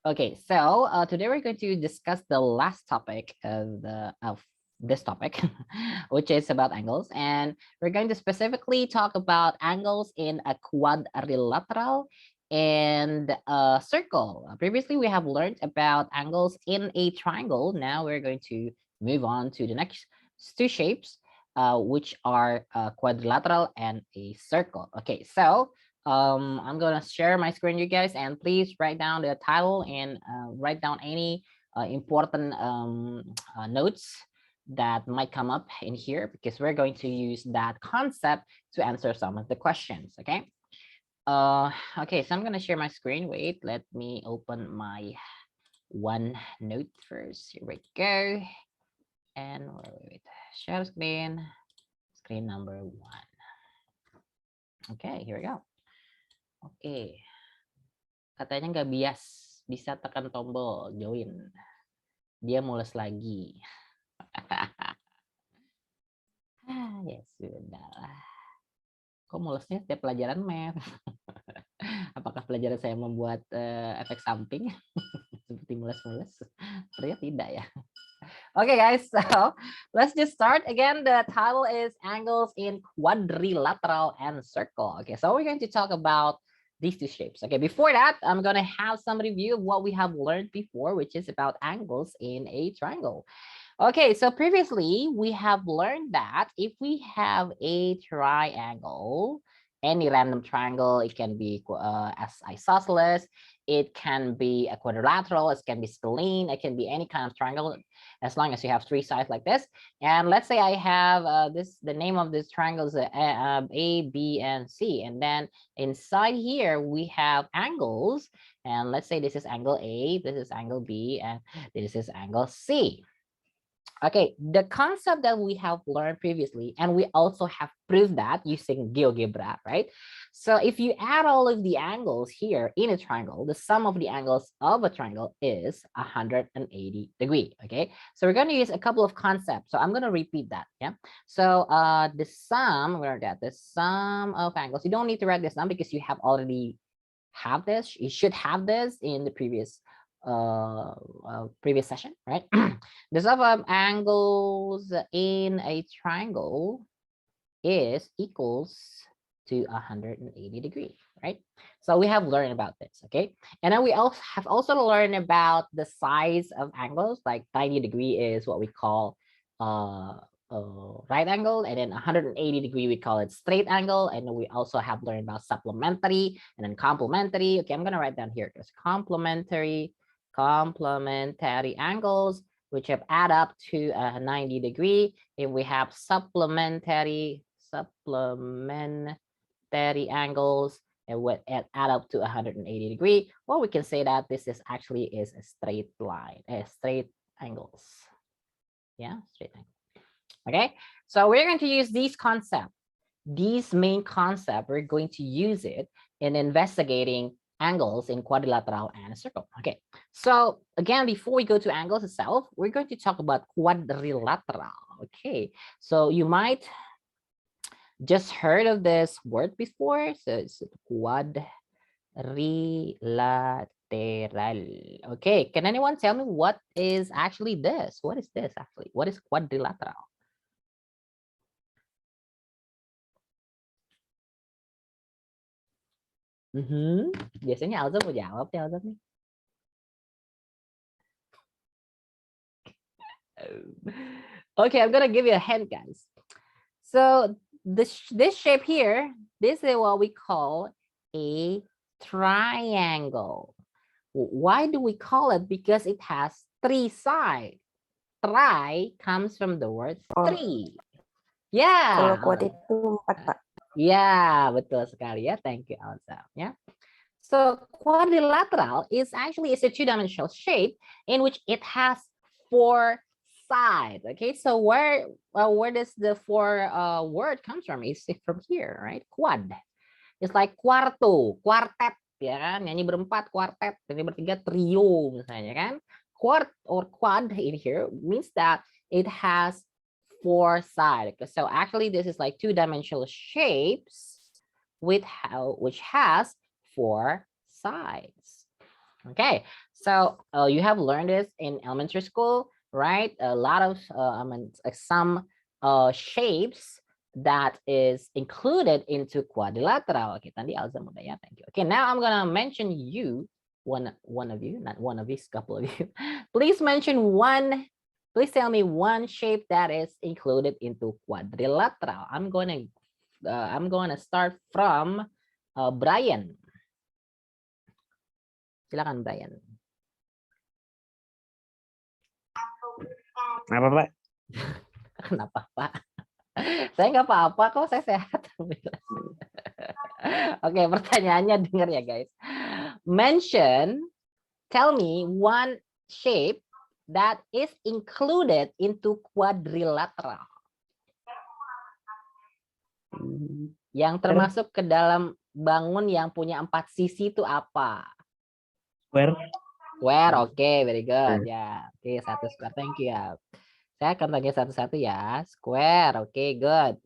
Okay, so today we're going to discuss the last topic of this topic, which is about angles, and we're going to specifically talk about angles in a quadrilateral and a circle. Previously, we have learned about angles in a triangle. Now we're going to move on to the next two shapes, which are quadrilateral and a circle. Okay, so I'm gonna share my screen, you guys, and please write down the title and write down any important notes that might come up in here, because we're going to use that concept to answer some of the questions. Okay. Okay, so I'm gonna share my screen. Wait, let me open my OneNote first. Here we go. And wait, share screen, screen number 1. Okay, here we go. Okay. Katanya nggak bias, bisa tekan tombol join. Dia mules lagi. Ya sudah lah. Kok mulesnya setiap pelajaran math? Apakah pelajaran saya membuat efek samping seperti mules-mules? Ternyata tidak ya. Okay, guys, so let's just start. Again, the title is Angles in Quadrilateral and Circle. Okay, so we're going to talk about these two shapes. Okay, before that, I'm going to have some review of what we have learned before, which is about angles in a triangle. Okay, so previously we have learned that if we have a triangle, any random triangle, it can be as isosceles, it can be a quadrilateral, it can be scalene, it can be any kind of triangle, as long as you have 3 sides like this. And let's say I have the name of this triangle is A, B, and C. And then inside here, we have angles. And let's say this is angle A, this is angle B, and this is angle C. Okay, the concept that we have learned previously, and we also have proved that using GeoGebra, right? So if you add all of the angles here in a triangle, the sum of the angles of a triangle is 180 degree, okay? So we're going to use a couple of concepts. So I'm going to repeat that, yeah? So the sum, we're going to get the sum of angles. You don't need to write this down because you have already have this. You should have this in the previous session, right? The sum of angles in a triangle is equals to 180 degree, right? So we have learned about this, okay? And then we also have learned about the size of angles, like 90 degree is what we call right angle, and then 180 degree we call it straight angle. And then we also have learned about supplementary and then complementary. Okay, I'm gonna write down here, there's complementary angles, which have add up to 90 degree. If we have supplementary angles, and would add up to 180 degree, well, we can say that this is actually is a straight line, straight angles. Yeah, straight angle. Okay, so we're going to use these concepts, these main concept. We're going to use it in investigating angles in quadrilateral and a circle. Okay, so again, before we go to angles itself, we're going to talk about quadrilateral. Okay, so you might just heard of this word before. So it's quadrilateral. Okay, can anyone tell me what is actually this? What is this actually? What is quadrilateral? Biasanya Alza mau jawab ya Alza nih. Okay, I'm gonna give you a hint, guys. So this shape here, this is what we call a triangle. Why do we call it? Because it has 3 sides. Tri comes from the word 3. Yeah. Kalau quad itu 4, Pak. Yeah, betul sekali ya. Thank you, Alza. Yeah. So quadrilateral is actually a 2-dimensional shape in which it has 4 sides. Okay, so where does the 4 word comes from? Is it from here, right? Quad. It's like quarto, quartet, ya kan? Nyanyi berempat, quartet. Nyanyi bertiga, trio misalnya kan? Quad or quad in here means that it has 4 sides. So actually this is like 2-dimensional shapes which has 4 sides. Okay, so you have learned this in elementary school, right? A lot of some shapes that is included into quadrilateral. Okay, tadi Alza mudah ya, thank you. Okay, now I'm gonna mention you, one of you, not one of you, couple of you. Please mention one. Please tell me one shape that is included into quadrilateral. I'm gonna start from Brian. Silakan Brian. Apa, Pak? Kenapa, Pak? Saya nggak apa-apa kok, saya sehat. Oke, pertanyaannya dengar ya, guys. Tell me one shape that is included into quadrilateral. Yang termasuk ke dalam bangun yang punya 4 sisi itu apa? Square. Square, oke, very good ya. Oke, satu square, thank you ya. Saya akan tanya satu-satu ya. Square, oke, good.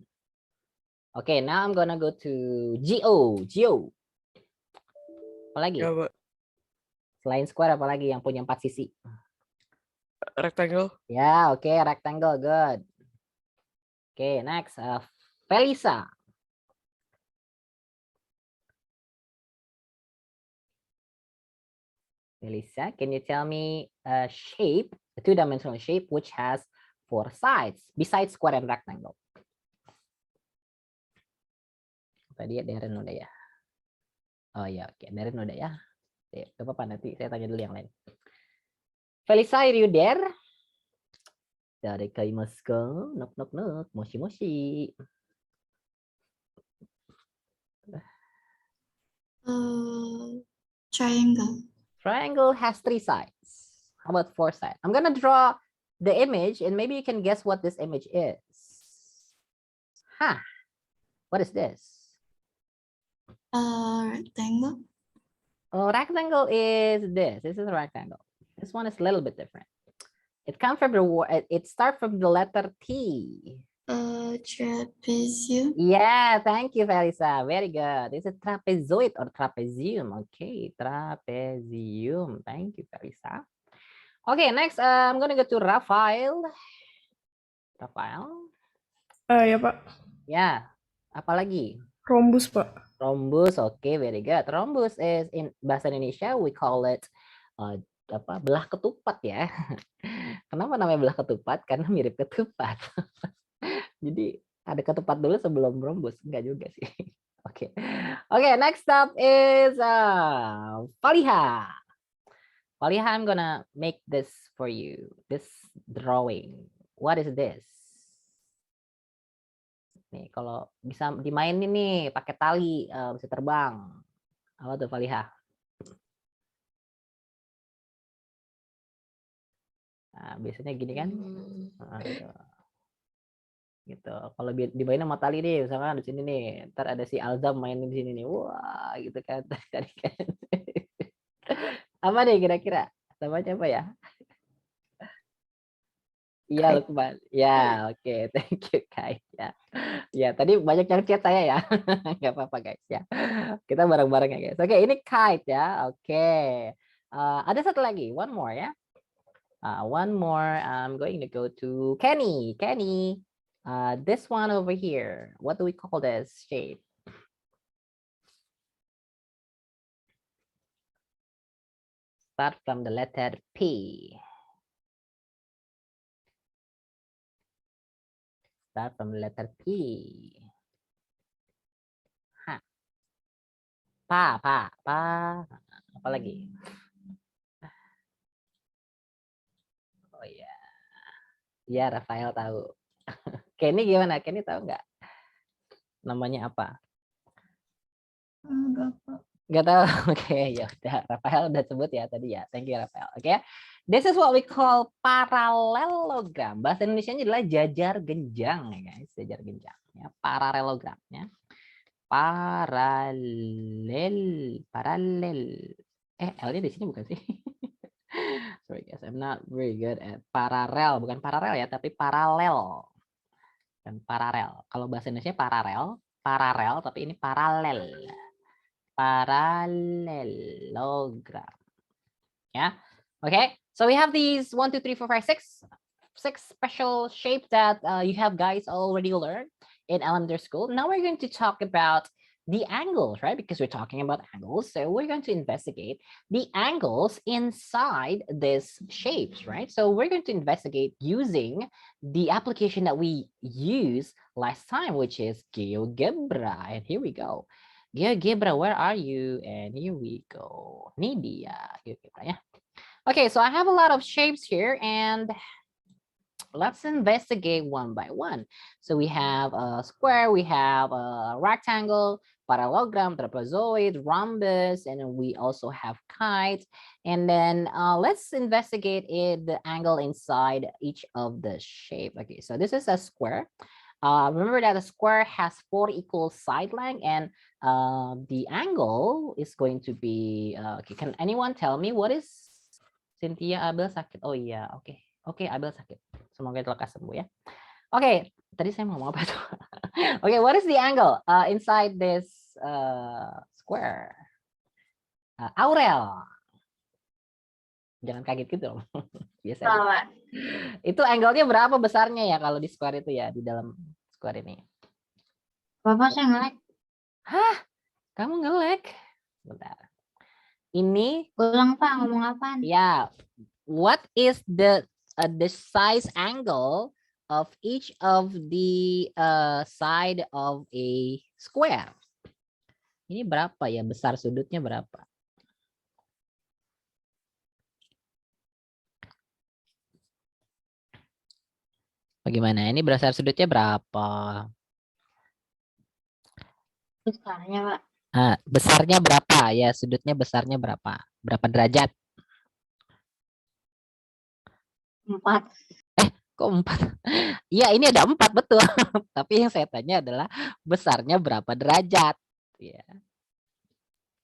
Oke, now I'm gonna go to Gio. Apa lagi? Ya, Pak. Selain square, apa lagi yang punya 4 sisi? Rectangle. Ya, oke, rectangle, good. Oke, next, Felisa. Felisa, can you tell me a shape, a two-dimensional shape which has 4 sides besides square and rectangle? Tadi ya, Darren udah ya. Oh ya, oke, Darren udah ya. Gak apa-apa, nanti saya tanya dulu yang lain. Felisa, are you there? Dari kaimasu, knock, moshi. Triangle. Triangle has 3 sides. How about 4 sides? I'm gonna draw the image and maybe you can guess what this image is. Huh? What is this? Rectangle. Oh, rectangle is this. This is a rectangle. This one is a little bit different. It comes from the word. It starts from the letter T. Trapezium. Yeah, thank you, Felisa. Very good. Is it trapezoid or trapezium? Okay, trapezium. Thank you, Felisa. Okay, next I'm gonna go to Rafael. Ya, Pak. Ya, apa lagi? Rhombus, Pak. Rhombus, okay, very good. Rhombus is in bahasa Indonesia we call it belah ketupat ya. Kenapa namanya belah ketupat? Karena mirip ketupat. Jadi ada ketupat dulu sebelum rhombus, enggak juga sih. Oke. Oke, next up is Faliha. Faliha, I'm gonna make this for you. This drawing. What is this? Nih, kalau bisa dimainin nih pakai tali, bisa terbang. Apa tuh Faliha? Nah, biasanya gini kan? Gitu. Kalau dimainin sama tali nih, misalkan di sini nih, ntar ada si Alzam mainin di sini nih, wah gitu kan. Apa nih kira-kira? Namanya apa ya? Iya, Lukman. Ya, oke, thank you guys ya. Ya, tadi banyak yang chat saya ya. Nggak apa-apa guys ya. Kita bareng-bareng ya guys. Oke, ini kite ya. Oke. Ada satu lagi, one more ya. One more, I'm going to go to Kenny. Kenny, this one over here. What do we call this shape? Start from the letter P. Start from the letter P. Hah. Pa. Apa lagi? Oh iya. Ya, Rafael tahu. Kenny gimana? Kenny tahu nggak? Namanya apa? Nggak tahu. Oke, ya udah. Rafael udah sebut ya tadi ya. Thank you Rafael. Oke. This is what we call parallelogram. Bahasa Indonesianya adalah jajar genjang ya guys. Jajar genjang ya. Paralelogramnya. Paralel. L-nya di sini bukan sih? Sorry guys, I'm not very good at paralel. Bukan paralel ya, tapi paralel. Dan paralel. Kalau bahasa Indonesia paralel, tapi ini paralel. Paralelogram. Yeah. Okay. So we have these 1, 2, 3, 4, 5, 6 special shapes that you have guys already learned in elementary school. Now we're going to talk about the angles, right? Because we're talking about angles. So we're going to investigate the angles inside these shapes, right? So we're going to investigate using the application that we used last time, which is GeoGebra. And here we go. GeoGebra, where are you? And here we go. Nidia, GeoGebra, yeah. Okay, so I have a lot of shapes here, and let's investigate one by one. So we have a square, we have a rectangle, parallelogram, trapezoid, rhombus, and then we also have kite. And then let's investigate the angle inside each of the shape. Okay, so this is a square. Remember that a square has 4 equal side length, and the angle is going to be, okay, can anyone tell me what is Cynthia Abel sakit? Oh iya, oke. Oke, Abel sakit. Semoga lekas sembuh ya. Oke, tadi saya mau ngomong apa tuh? Oke, what is the angle inside this square? Aurel. Jangan kaget gitu loh. Biasa aja. Itu angle-nya berapa besarnya ya kalau di square itu ya, di dalam square ini? Bapak saya nge-lag. Hah? Kamu nge-lag? Bentar. Ini Ulang Pak, ngomong apaan? ya, what is the size angle of each of the side of a square? Ini berapa ya, besar sudutnya berapa? Bagaimana? Ini besar sudutnya berapa? Besarnya Pak. Besarnya berapa ya? Sudutnya besarnya berapa? Berapa derajat? 4. Kok 4? Iya, ini ada 4 betul. Tapi yang saya tanya adalah besarnya berapa derajat? Ya.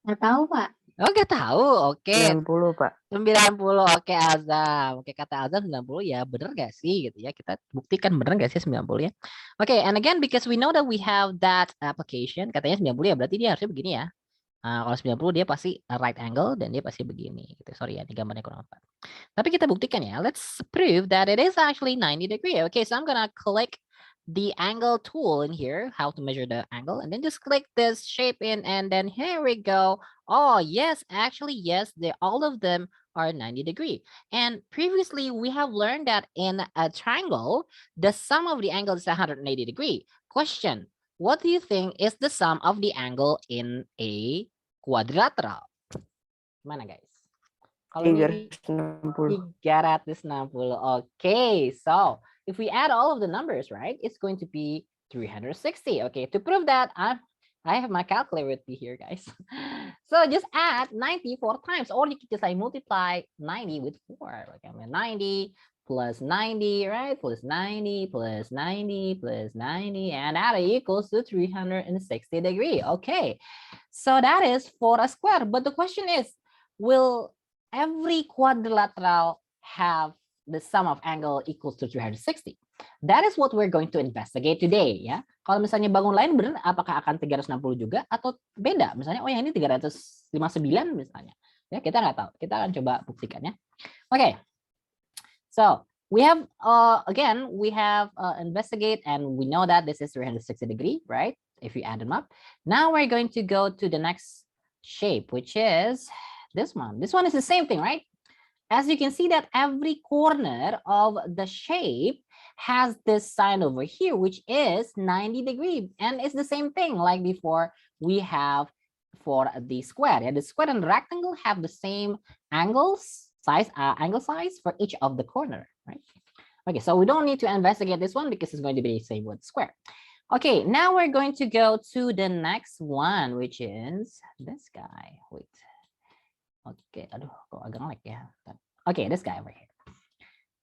Nggak tahu Pak. Oh, nggak tahu. Oke. 90, Pak. 90. Oke, Azam. Oke, kata Azam 90 ya. Bener gak sih gitu ya? Kita buktikan bener gak sih 90 ya? Oke, and again because we know that we have that application, katanya 90 ya, berarti dia harusnya begini ya. Kalau 90 dia pasti right angle dan dia pasti begini gitu. Sorry ya, ini gambarnya kurang tepat. Tapi kita buktikan ya. Let's prove that it is actually 90 degree. Okay, so I'm gonna click the angle tool in here, how to measure the angle, and then just click this shape in, and then here we go. Oh yes, actually yes, all of them are 90 degree. And previously we have learned that in a triangle, the sum of the angles is 180 degree. Question: what do you think is the sum of the angle in a quadrilateral? Mana guys? Kalau ini 360. 360. Okay, so if we add all of the numbers, right, it's going to be 360. Okay, to prove that, I have my calculator with me here, guys. So just add 90 4 times, or you can just multiply 90 with 4. Okay, 90 plus 90, right? Plus 90 plus 90 plus 90, and that equals to 360 degree. Okay, so that is for a square. But the question is, will every quadrilateral have the sum of angle equals to 360? That is what we're going to investigate today ya. Kalau misalnya bangun lain benar, apakah akan 360 juga atau beda? Misalnya, oh yang ini 359 misalnya. Ya, kita nggak tahu. Kita akan coba buktikan ya. Okay. So we have again we have investigate, and we know that this is 360 degree, right? If you add them up. Now we're going to go to the next shape, which is this one. This one is the same thing, right? As you can see that every corner of the shape has this sign over here, which is 90 degree. And it's the same thing like before we have for the square. Yeah, the square and the rectangle have the same angles, angle size for each of the corner, right? Okay, so we don't need to investigate this one because it's going to be the same with square. Okay, now we're going to go to the next one, which is this guy. Wait. Okay, aduh, kok agak ngelag ya. Okay, this guy over here.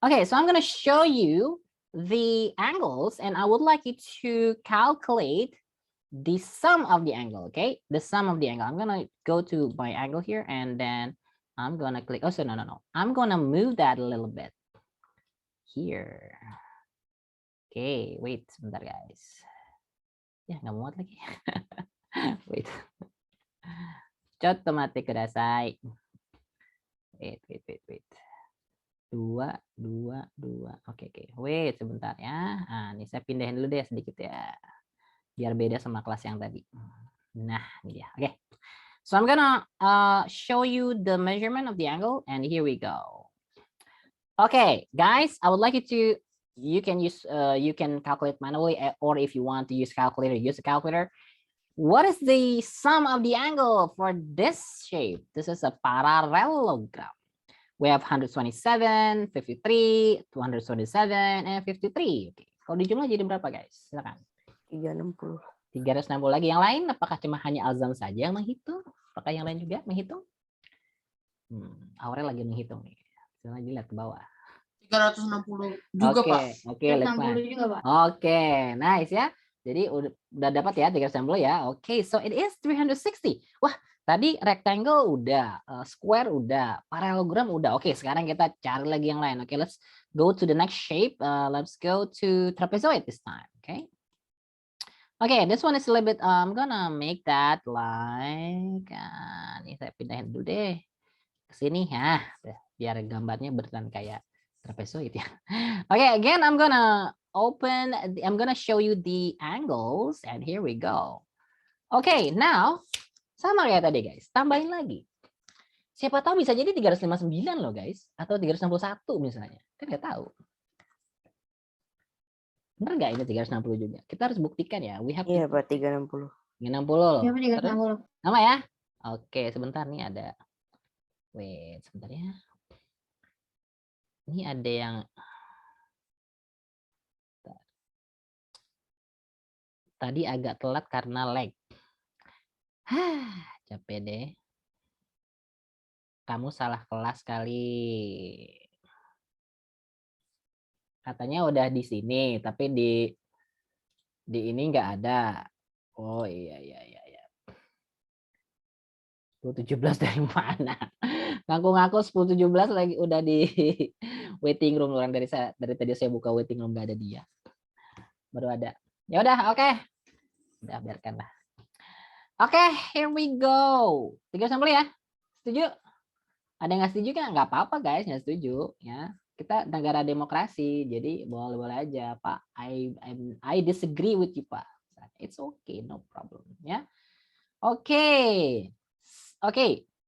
Okay, so I'm going to show you the angles, and I would like you to calculate the sum of the angle, okay? The sum of the angle. I'm going to go to my angle here, and then I'm going to click. Oh, so no. I'm going to move that a little bit here. Okay, wait, sebentar guys. Ya, nggak muat lagi. Wait. Cottomate kudasai. Wait. 2, 2, 2. Oke. Wait sebentar ya. Nah, ini saya pindahin dulu deh sedikit ya. Biar beda sama kelas yang tadi. Nah, ini dia. Oke. So I'm gonna show you the measurement of the angle, and here we go. Okay, guys, I would like you can calculate manually, or if you want to use calculator, use a calculator. What is the sum of the angle for this shape? This is a parallelogram. We have 127, 53, 227, and 53. Oke, kalau dijumlah jadi berapa, guys? Silakan. 360. 360 lagi. Yang lain, apakah cuma hanya Alzam saja yang menghitung? Apakah yang lain juga menghitung? Aurel lagi menghitung nih. Silahkan dilihat ke bawah. 360 juga, Pak. Oke, Lukman. 360 juga, Pak. Oke, nice ya. Jadi udah dapat ya 360 ya. Oke, so it is 360. Wah, tadi rectangle udah, square udah, parallelogram udah. Oke, sekarang kita cari lagi yang lain. Oke, let's go to the next shape. Let's go to trapezoid this time. Okay. Okay, this one is a little bit. I'm gonna make that like. Ini saya pindahin dulu deh ke sini ya, biar gambarnya berjalan kayak trapezoid ya. Okay, again, I'm gonna show you the angles, and here we go. Okay, now sama kayak tadi guys, tambahin lagi. Siapa tahu bisa jadi 359 loh guys, atau 361 misalnya, kan nggak tahu. Bener nggak ini 360 juga? Kita harus buktikan ya. Iya, Pak, 360. 360 loh. Siapa 360? Sama ya? Oke, sebentar nih ada. Wait, sebentar ya. Ini ada yang tadi agak telat karena lag. Capek deh. Kamu salah kelas kali. Katanya udah di sini, tapi di ini nggak ada. Oh iya. 10-17 dari mana? Ngaku-ngaku 10-17 lagi udah di waiting room. Orang dari tadi saya buka waiting room nggak ada dia. Baru ada. Ya udah, oke. Udah biarkanlah. Oke, here we go. 360 ya. Setuju? Ada yang nggak setuju kan? Nggak apa-apa guys, nggak setuju ya. Kita negara demokrasi, jadi boleh-boleh aja, Pak. I disagree with you, Pak. It's okay, no problem ya. Oke.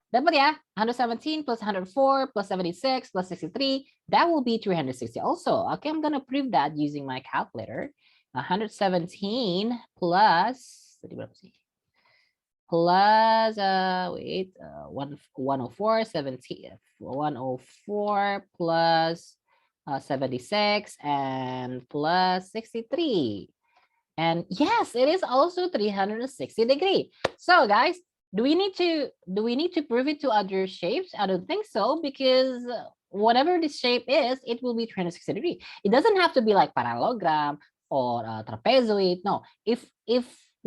Dapat ya? 117 plus 104 plus 76 plus 63, that will be 360 also. Okay, I'm gonna prove that using my calculator. 117 plus tadi berapa sih? Plus 104 plus 76 and plus 63. And yes, it is also 360 degree. So guys, do we need to prove it to other shapes? I don't think so, because whatever the shape is, it will be 360 degree. It doesn't have to be like parallelogram or trapezoid. No, if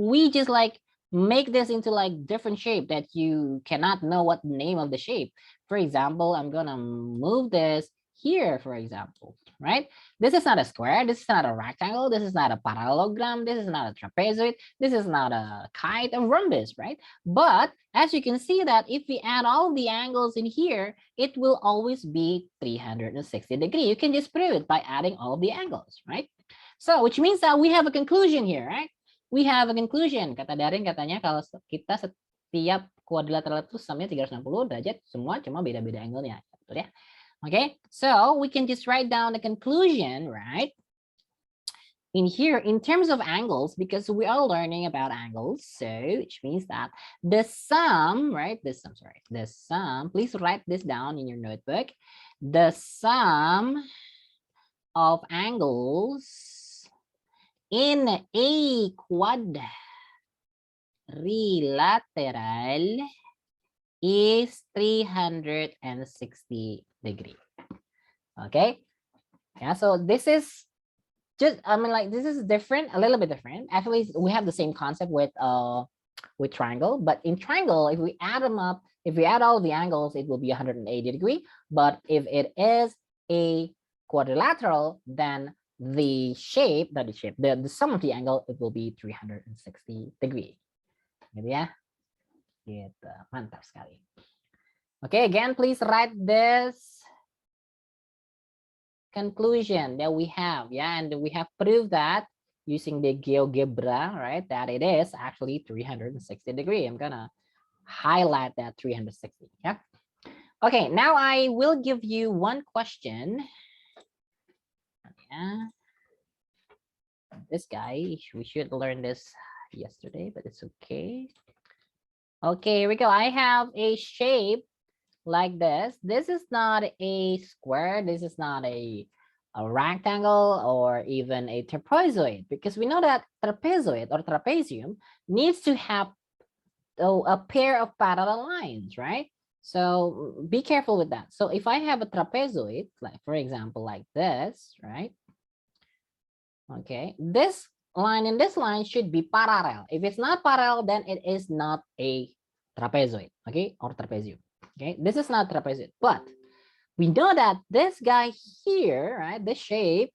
we just like make this into like different shape that you cannot know what the name of the shape. For example, I'm gonna move this here, for example, right? This is not a square, this is not a rectangle, this is not a parallelogram, this is not a trapezoid, this is not a kite, a rhombus, right? But as you can see that if we add all the angles in here, it will always be 360 degree. You can just prove it by adding all of the angles, right? So which means that we have a conclusion here, right? We have a conclusion. Kata Darin katanya kalau kita setiap quadrilateral itu sumnya 360 derajat, semua cuma beda-beda angle-nya. Betul ya? Okay, so we can just write down the conclusion, right? In here, in terms of angles, because we are learning about angles, so which means that the sum, right? The sum, please write this down in your notebook. The sum of angles in a quadrilateral is 360 degree. Okay, yeah, so this is just, I mean, like, this is different, a little bit different. Actually, we have the same concept with triangle, but in triangle, if we add them up, if we add all the angles, it will be 180 degree. But if it is a quadrilateral, then the shape, the sum of the angle, it will be 360 degree. Gitu ya. Gitu, mantap sekali. Okay, again, please write this conclusion that we have, yeah, and we have proved that using the GeoGebra, right, that it is actually 360 degree. I'm gonna highlight that 360, yeah. Okay, now I will give you one question. Yeah. This guy, we should learn this yesterday, but it's okay. Okay, here we go. I have a shape like this. This is not a square. This is not a rectangle or even a trapezoid, because we know that trapezoid or trapezium needs to have a pair of parallel lines, right? So be careful with that. So if I have a trapezoid, like for example, like this, right? Okay, this line and this line should be parallel. If it's not parallel, then it is not a trapezoid, okay, or trapezium. Okay, this is not trapezoid, but we know that this guy here, right, the shape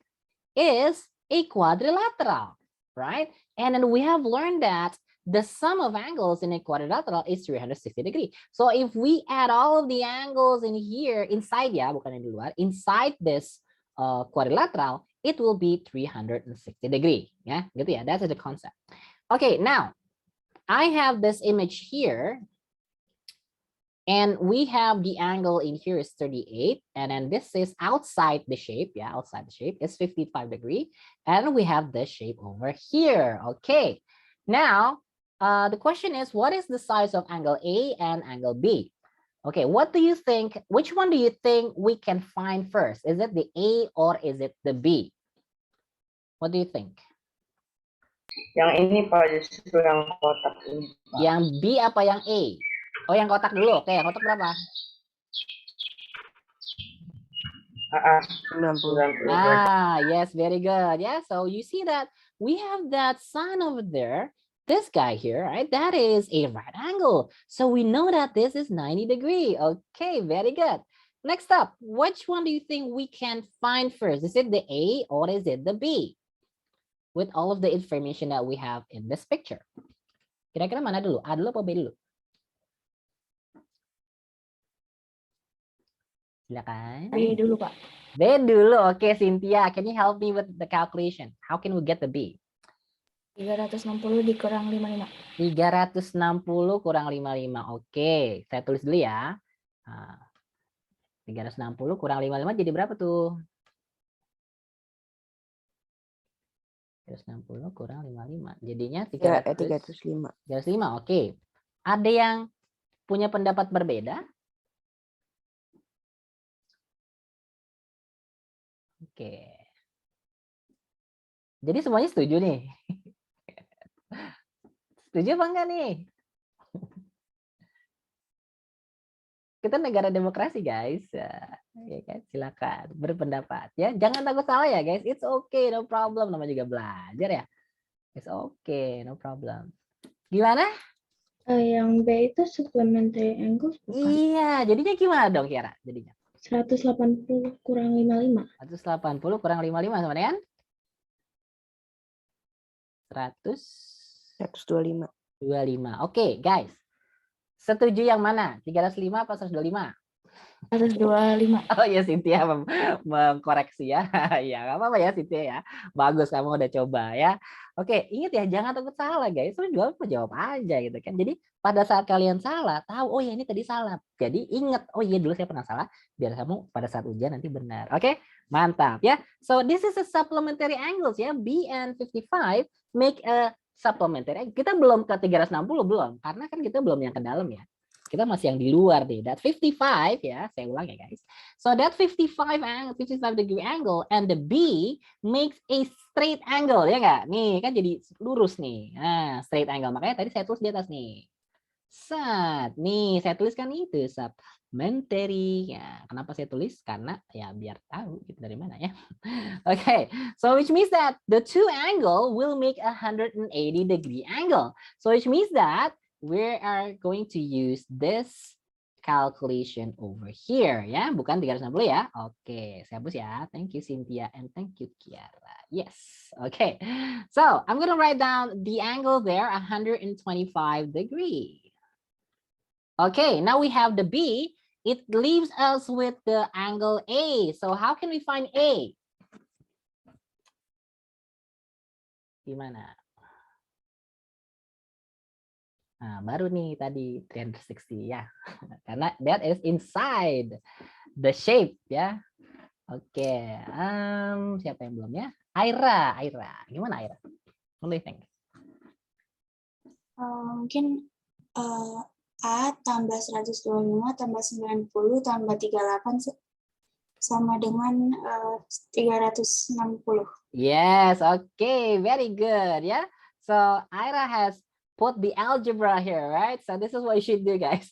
is a quadrilateral, right? And then we have learned that the sum of angles in a quadrilateral is 360 degree. So if we add all of the angles in here, inside ya, bukan yang di luar, inside this quadrilateral, it will be 360 degree. Yeah, gitu ya. That's the concept. Okay, now I have this image here. And we have the angle in here is 38. And then this is outside the shape. Yeah, outside the shape is 55 degree. And we have this shape over here. Okay. Now, the question is, what is the size of angle A and angle B? Okay, what do you think? Which one do you think we can find first? Is it the A or is it the B? What do you think? Yang ini Pak, justru yang kotak ini. Pak. Yang B apa yang A? Oh, yang kotak dulu. Oke, yang kotak berapa? 90. Ah, yes, very good. Yeah, so you see that we have that sign over there. This guy here, right? That is a right angle. So we know that this is 90 degree. Okay, very good. Next up, which one do you think we can find first? Is it the A or is it the B? With all of the information that we have in this picture. Kira-kira mana dulu? A dulu apa B dulu? Silakan. B dulu, Pak. B dulu. Oke, Cynthia, can you help me with the calculation? How can we get the B? 360 dikurang 55. 360 kurang 55. Oke, saya tulis dulu ya. 360 kurang 55 jadi berapa tuh? 360 kurang 55. Jadinya 305. 305. Oke. Ada yang punya pendapat berbeda? Oke. Jadi semuanya setuju nih. Setuju apa enggak nih? Kita negara demokrasi, guys. Ya kan, silakan berpendapat ya. Jangan takut salah ya, guys. It's okay, no problem. Namanya juga belajar ya. It's okay, no problem. Gimana? Yang B itu supplementary angles bukan? Iya, jadinya gimana dong, Kiara? Jadinya 180 kurang 55. 180 kurang 55 sama dengan 125. 25. Oke, guys. Setuju yang mana? 305 apa 125? 125. Oh ya, Cynthia mengkoreksi ya. Ya, nggak apa-apa ya, Cynthia ya. Bagus, kamu udah coba ya. Oke, ingat ya, jangan takut salah, guys. Jawab aja gitu kan. Jadi pada saat kalian salah, tahu, oh ya ini tadi salah. Jadi ingat, oh iya dulu saya pernah salah. Biar kamu pada saat ujian nanti benar. Oke, mantap ya. So this is a supplementary angles ya. B and 55 make a supplementary. Kita belum ke 360 belum, karena kan kita belum yang ke dalam ya. Kita masih yang di luar deh. That 55 ya, saya ulang ya guys. So that 55 degree angle and the B makes a straight angle ya nggak? Nih kan jadi lurus nih. Nah, straight angle. Makanya tadi saya tulis di atas nih. Set. Nih saya tuliskan itu supplementary. Ya, kenapa saya tulis? Karena ya biar tahu gitu dari mana ya. Okay, so which means that the two angle will make 180 degree angle. So which means that we are going to use this calculation over here ya, bukan 360 ya. Oke, saya hapus ya. Thank you Cynthia and thank you Kiara. Yes. Okay. So, I'm going to write down the angle there 125 degree. Okay, now we have the B it leaves us with the angle A. So how can we find A? Gimana? Nah, baru nih tadi 360 ya. Karena that is inside the shape ya. Oke, siapa yang belum ya? Aira. Gimana Aira? What do you think? Mungkin A tambah 125 tambah 90 tambah 38 sama dengan 360. Yes, okay, very good. Yeah. So Ira has put the algebra here, right? So this is what you should do, guys.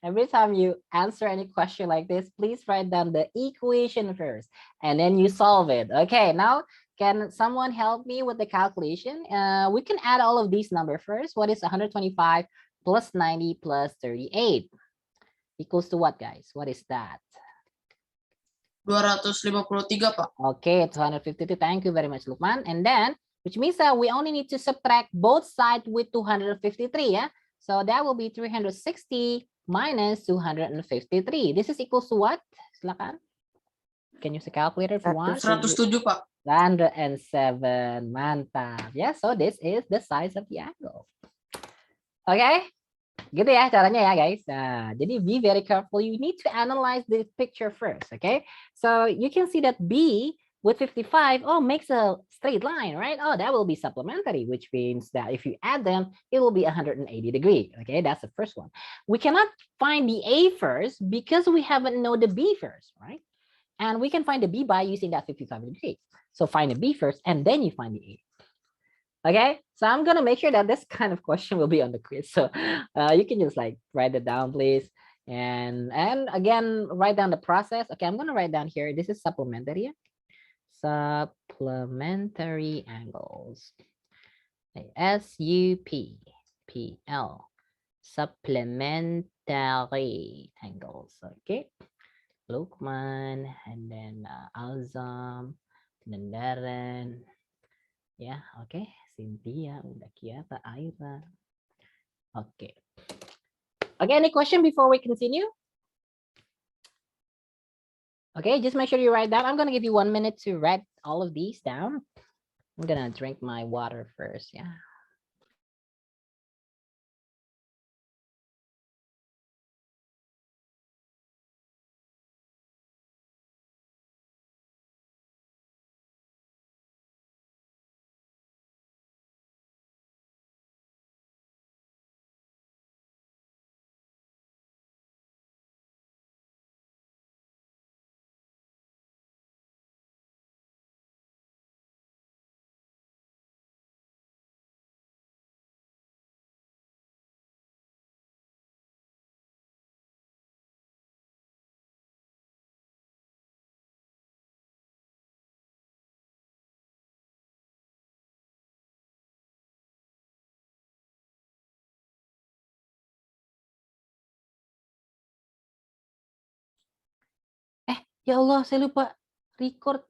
Every time you answer any question like this, please write down the equation first and then you solve it. Okay, now can someone help me with the calculation? We can add all of these numbers first. What is 125 plus 90 plus 38? Equals to what, guys? What is that? 253, Pak. Okay, 252. Thank you very much, Lukman. And then, which means that we only need to subtract both sides with 253, yeah? So that will be 360 minus 253. This is equals to what? Silakan. Can you use a calculator if you want? 107, Pak. 107. Mantap. Yeah, so this is the size of the angle. Okay? Gitu ya caranya ya guys. Nah, jadi be very careful. You need to analyze the picture first, okay? So you can see that B with 55, makes a straight line, right? Oh, that will be supplementary, which means that if you add them, it will be 180 degree. Okay, that's the first one. We cannot find the A first because we haven't know the B first, right? And we can find the B by using that 55 degree. So find the B first and then you find the A. Okay, so I'm gonna make sure that this kind of question will be on the quiz. So you can just like write it down, please. And again, write down the process. Okay, I'm gonna write down here. This is supplementary. Supplementary angles. SUPPL. Supplementary angles. Okay. Lukman and then Alzam and then Darren. Yeah, okay. Cynthia, udah Kiata, Aira. Okay. Okay, any question before we continue? Okay, just make sure you write down. I'm gonna give you 1 minute to write all of these down. I'm gonna drink my water first, yeah. Ya Allah, saya lupa record.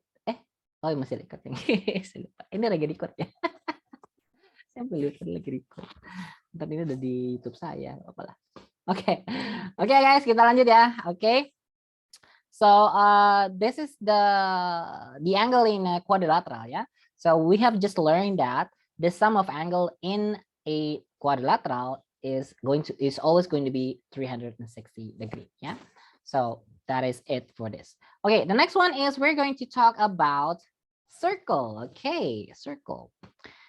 Oh masih record ini. Saya lupa. Ini lagi record ya. Saya lupa lagi record. Ntar ini udah di YouTube saya, apalah. Oke, guys, kita lanjut ya. Oke. So this is the angle in a quadrilateral, yeah. So we have just learned that the sum of angle in a quadrilateral is always going to be 360 degree, yeah. So that is it for this. Okay, the next one is we're going to talk about circle. Okay, circle.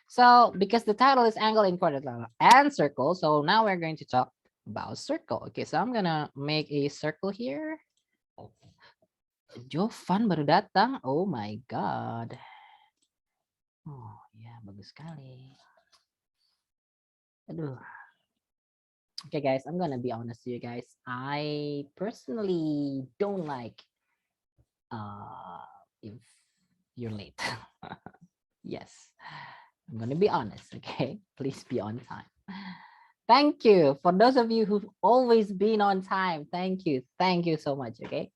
So because the title is angle in quadrilateral and circle, so now we're going to talk about circle. Okay, so I'm gonna make a circle here. Jovan baru datang. Oh my god. Oh ya, bagus sekali. Aduh. Okay guys, I'm gonna be honest with you guys. I personally don't like if you're late. Yes, I'm gonna be honest, okay? Please be on time. Thank you for those of you who've always been on time. Thank you so much, okay?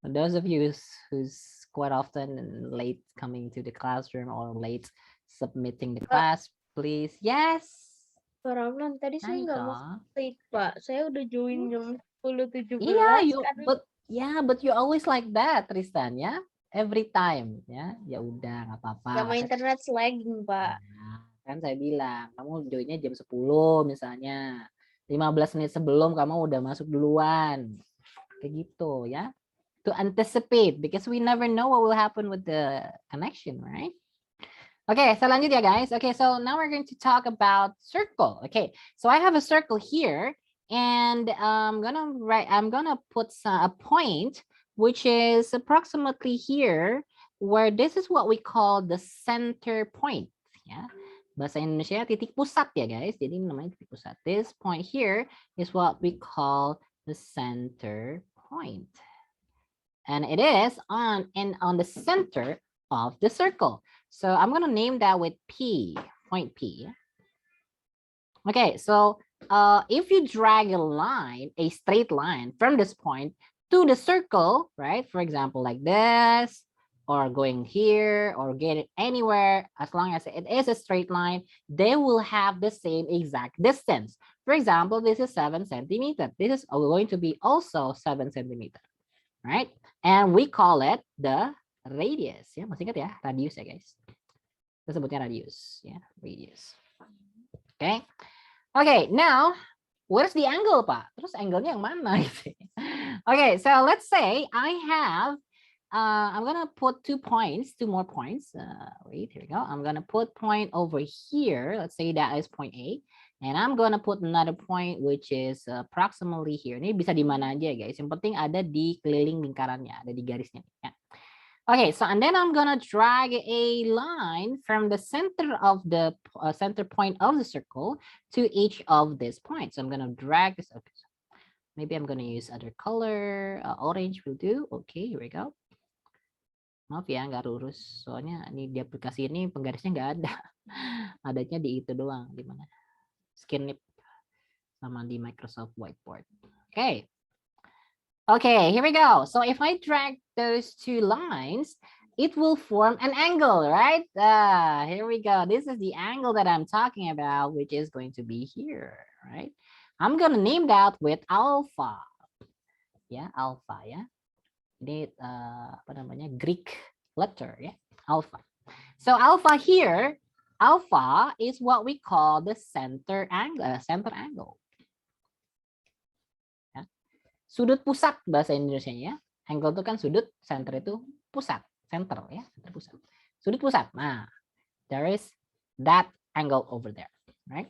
For those of you who's quite often late coming to the classroom or late submitting the class, please. Yes. Pak Ramlan, tadi saya nggak mau late, Pak. Saya udah join jam Iya, 17 but you always like that, Tristan, ya. Every time, ya. Ya udah, nggak apa-apa. Sama internet lagging, Pak. Nah, kan saya bilang, kamu joinnya jam 10 misalnya. 15 menit sebelum kamu udah masuk duluan. Kayak gitu, ya. To anticipate, because we never know what will happen with the connection, right? Okay, so lanjut ya guys. Okay, so now we're going to talk about circle. Okay, so I have a circle here, and I'm gonna put a point which is approximately here, where this is what we call the center point. Ya, bahasa Indonesia titik pusat ya guys. Jadi namanya titik pusat. This point here is what we call the center point, and it is on the center of the circle. So I'm going to name that with P, point P. Okay, so if you drag a straight line from this point to the circle, right? For example, like this, or going here, or get it anywhere, as long as it is a straight line, they will have the same exact distance. For example, this is 7 centimeters. This is going to be also 7 centimeters, right? And we call it the radius. Ya, masih ingat ya, radius ya guys. Kita sebutnya radius, ya, radius. Okay. Okay, now where's the angle, Pak? Terus angle-nya yang mana gitu. Okay, so let's say I have I'm gonna put 2 more points. Wait, here we go. I'm gonna put point over here. Let's say that is point A. And I'm gonna put another point which is approximately here. Ini bisa di mana aja guys. Yang penting ada di keliling lingkarannya, ada di garisnya. Ya. Okay, so and then I'm gonna drag a line from the center of the center point of the circle to each of these points. So I'm gonna drag this. Okay, so maybe I'm gonna use other color. Orange will do. Okay, here we go. Maaf ya, nggak lurus. Soalnya ini di aplikasi ini penggarisnya nggak ada. Adanya di itu doang. Di mana? Skinip sama di Microsoft Whiteboard. Okay. Okay, here we go. So if I drag those 2 lines, it will form an angle, right? Here we go. This is the angle that I'm talking about, which is going to be here, right? I'm going to name that with alpha. Yeah, alpha, yeah. Ini apa namanya, Greek letter, ya, alpha. So alpha here, alpha is what we call the center angle. Ya. Sudut pusat bahasa Indonesianya, ya. Angle itu kan sudut, center itu pusat, center ya, center pusat. Sudut pusat. Nah, there is that angle over there, right?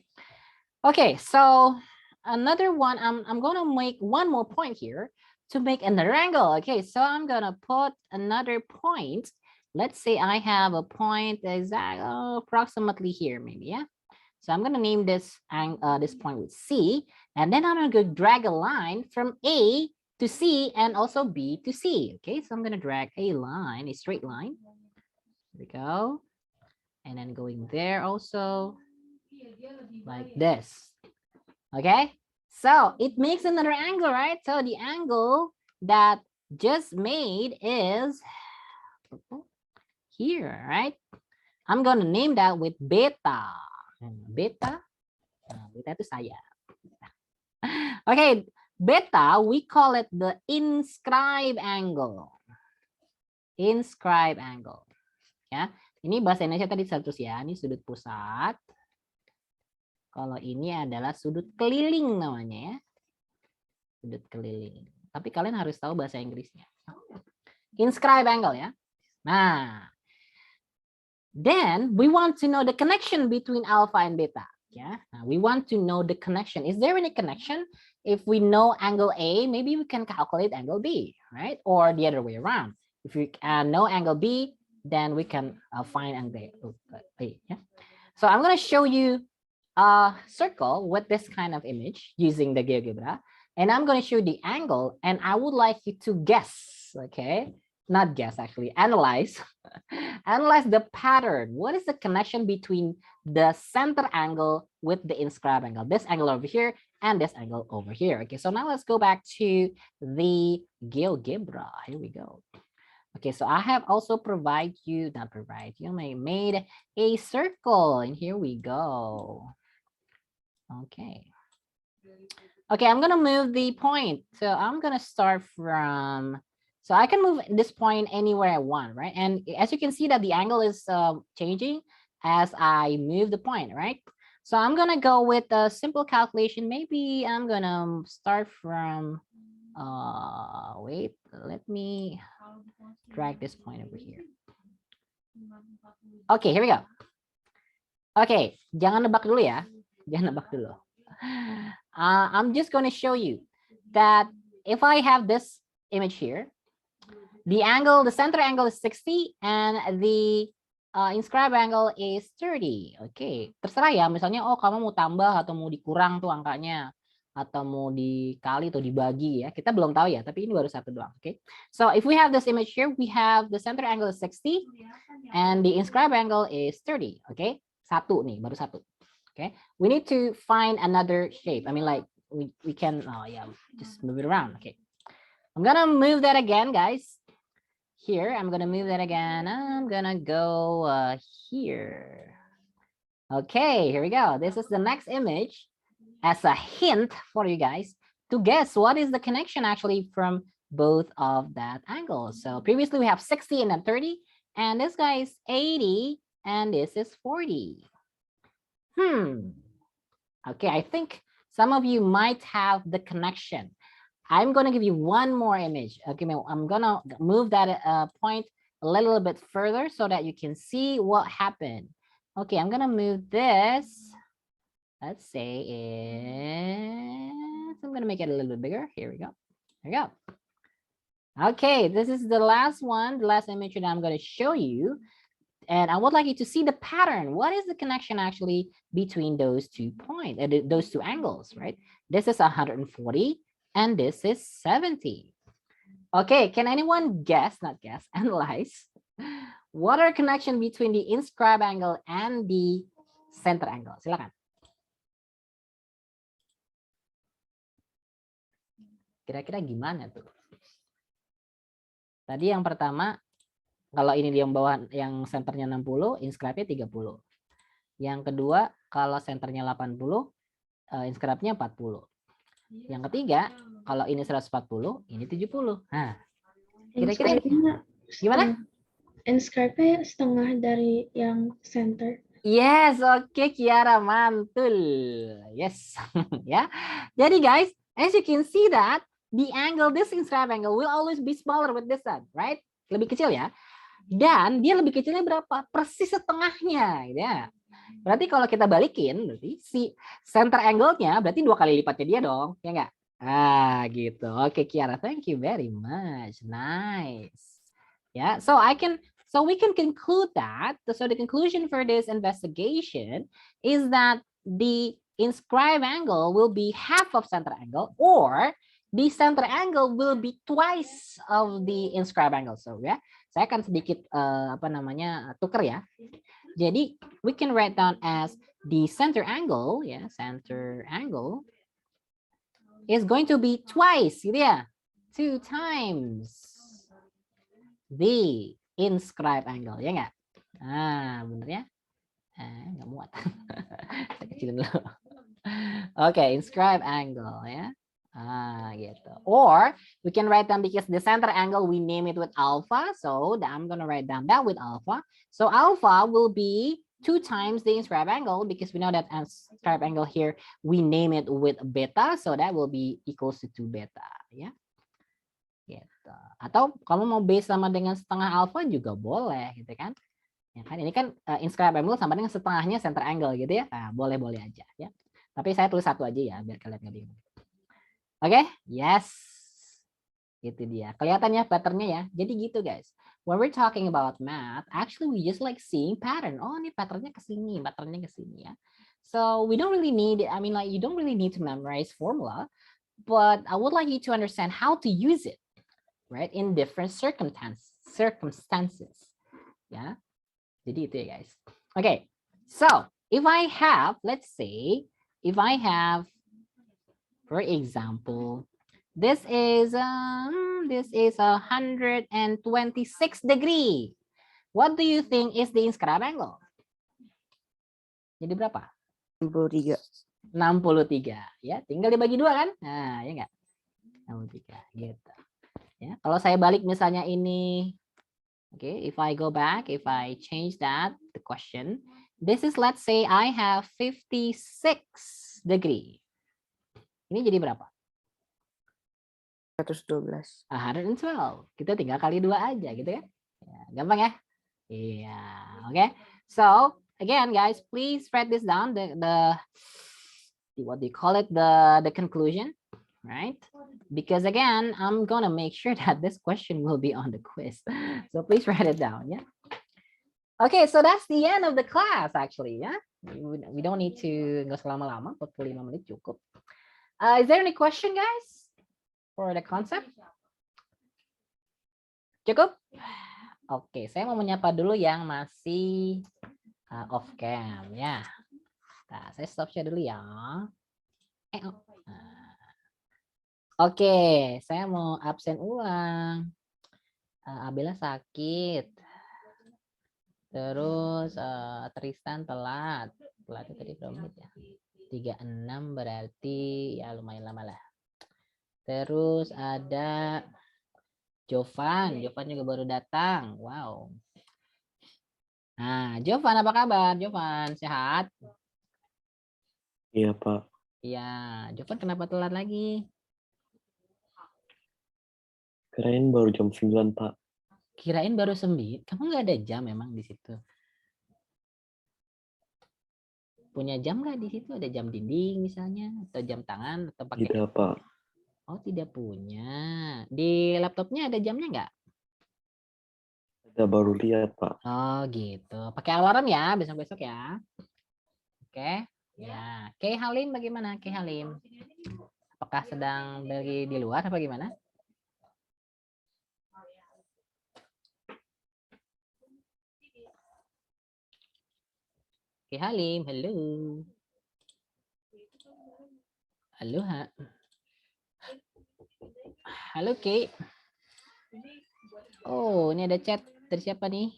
Okay, so another one, I'm going to make one more point here to make another angle. Okay, so I'm gonna put another point. Let's say I have a point approximately here, maybe, yeah. So I'm gonna name this point with C, and then I'm gonna go drag a line from A to C and also B to C. Okay, so I'm gonna drag a line, a straight line. There we go, and then going there also, like this. Okay. So it makes another angle, right? So the angle that just made is here, right? I'm going to name that with beta. Beta, beta itu saya. Okay, beta, we call it the inscribe angle. Inscribe angle. Ya, ini bahasa Indonesia tadi satu ya, ini sudut pusat. Kalau ini adalah sudut keliling namanya ya. Sudut keliling. Tapi kalian harus tahu bahasa Inggrisnya. Inscribe angle ya. Nah. Then we want to know the connection between alpha and beta. Yeah. Now we want to know the connection. Is there any connection? If we know angle A, maybe we can calculate angle B, right? Or the other way around. If we know angle B, then we can find angle A. Yeah. So I'm going to show you a circle with this kind of image using the GeoGebra, and I'm going to show you the angle, and I would like you to guess, okay? Not guess, actually, analyze. Analyze the pattern. What is the connection between the center angle with the inscribe angle? This angle over here and this angle over here. Okay, so now let's go back to the GeoGebra. Here we go. Okay, so I have also made a circle, and here we go. Okay. Okay, I'm gonna move the point. So I'm gonna start from, so I can move this point anywhere I want, right? And as you can see that the angle is changing as I move the point, right? So I'm gonna go with a simple calculation. Maybe I'm gonna start from, wait, let me drag this point over here. Okay, here we go. Okay, jangan nebak dulu ya. Jangan nebak dulu. I'm just going to show you that if I have this image here, the angle, the center angle is 60 and the inscribe angle is 30. Oke, terserah ya. Misalnya, oh kamu mau tambah atau mau dikurang tuh angkanya, atau mau dikali atau dibagi ya. Kita belum tahu ya, tapi ini baru satu doang. Oke, so if we have this image here, we have the center angle is 60 and the inscribe angle is 30. Oke, satu nih, baru satu. Okay, we need to find another shape. I mean, like we can, oh yeah, just move it around. Okay, I'm gonna move that again, guys. Here, I'm gonna move that again. I'm gonna go here. Okay, here we go. This is the next image as a hint for you guys to guess what is the connection actually from both of that angle. So previously we have 60 and then 30, and this guy is 80 and this is 40. Okay, I think some of you might have the connection. I'm going to give you one more image. Okay, I'm going to move that point a little bit further so that you can see what happened. Okay, I'm going to move this. Let's say I'm going to make it a little bit bigger. Here we go. There we go. Okay, this is the last one, the last image that I'm going to show you. And I would like you to see the pattern. What is the connection actually between those 2 points, those 2 angles, right? This is 140 and this is 70. Okay, can anyone guess, not guess, analyze what are connection between the inscribe angle and the center angle? Silakan. Kira-kira gimana tuh? Tadi yang pertama, kalau ini dia yang bawah, yang senternya 60, inscribe-nya 30. Yang kedua, kalau senternya 80, inscribe-nya 40. Yang ketiga, kalau ini 140, ini 70. Nah, kira-kira gimana? Inscribe-nya setengah dari yang center. Yes, oke, Kiara, mantul. Yes, ya. Jadi guys, as you can see that the angle, this inscribe angle will always be smaller with this side, right? Lebih kecil ya. Dan dia lebih kecilnya berapa? Persis setengahnya, gitu ya. Berarti kalau kita balikin, berarti si center angle-nya berarti 2 kali lipatnya dia dong, ya enggak? Ah, gitu. Oke, Kiara, thank you very much. Nice. Yeah, so we can conclude that. So the conclusion for this investigation is that the inscribe angle will be half of center angle, or the center angle will be twice of the inscribe angle. So ya, saya akan sedikit tuker ya. Jadi we can write down as the center angle, ya, center angle is going to be twice, gitu ya, 2 times the inscribe angle, ya nggak? Ah, bener ya? Nggak muat. Saya kecilin dulu. Oke, inscribe angle, ya. Ah, gitu. Or we can write down, because the center angle we name it with alpha, so I'm gonna write down that with alpha. So alpha will be 2 times the inscribe angle, because we know that inscribe angle here we name it with beta, so that will be equals to 2 beta, ya. Gitu. Atau kamu mau base sama dengan setengah alpha juga boleh, gitu kan? Ya kan, ini kan inscribe angle sama dengan setengahnya center angle, gitu ya. Nah, boleh-boleh aja, ya. Tapi saya tulis satu aja ya, biar kalian nggak bingung. Oke, yes. Itu dia. Kelihatannya patternnya ya. Jadi gitu guys. When we're talking about math, actually we just like seeing pattern. Oh, ini patternnya ke sini, patternnya ke sini ya. So we don't really need, I mean, like, you don't really need to memorize formula, but I would like you to understand how to use it, right, in different circumstances. Ya. Jadi itu ya guys. Okay. So if I have, let's say, if I have, for example, this is 126 degree. What do you think is the inscribe angle? Jadi berapa? 63. 63. Ya, tinggal dibagi 2 kan? Nah, ya enggak? 63 gitu. Ya, kalau saya balik misalnya ini, okay, if I go back, if I change that the question, this is, let's say I have 56 degree. Ini jadi berapa? 112. 112. Kita tinggal kali 2 aja gitu ya. Ya, gampang ya? Iya, oke. So, again guys, please write this down, the what do you call it, the conclusion, right? Because again, I'm gonna make sure that this question will be on the quiz. So please write it down, yeah? Okay, so that's the end of the class actually, yeah? We don't need to, nggak selama-lama, 45 menit cukup. Is there any question guys for the concept? Cukup? Oke, saya mau menyapa dulu yang masih off cam ya. Nah, saya stop share dulu ya. Oke, saya mau absen ulang. Abela sakit. Terus Tristan telat. Telatnya tadi berapa menit ya? 36 berarti ya lumayan lama lah. Terus ada Jovan juga baru datang. Wow. Nah, Jovan apa kabar? Jovan sehat? Iya, Pak. Iya, Jovan kenapa telat lagi? Kirain baru jam 9, Pak. Kirain baru 9. Kamu nggak ada jam memang di situ? Punya jam nggak di situ? Ada jam dinding misalnya, atau jam tangan, atau pakai? Tidak, Pak. Oh, tidak punya. Di laptopnya ada jamnya nggak? Ada, baru lihat, Pak. Oh, gitu. Pakai alarm ya, besok-besok ya. Oke. Ya. Kay Halim bagaimana? Kay Halim. Apakah sedang dari di luar apa gimana? Kay Halim, halo. Halo, ha. Halo, Kay. Oh, ini ada chat dari siapa nih?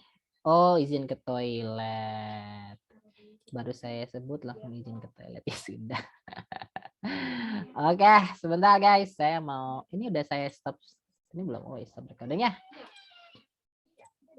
Oh, izin ke toilet. Baru saya sebut langsung izin ke toilet, ya sudah. Oke, sebentar guys, saya mau, ini udah saya stop, ini belum, oh stop recording ya.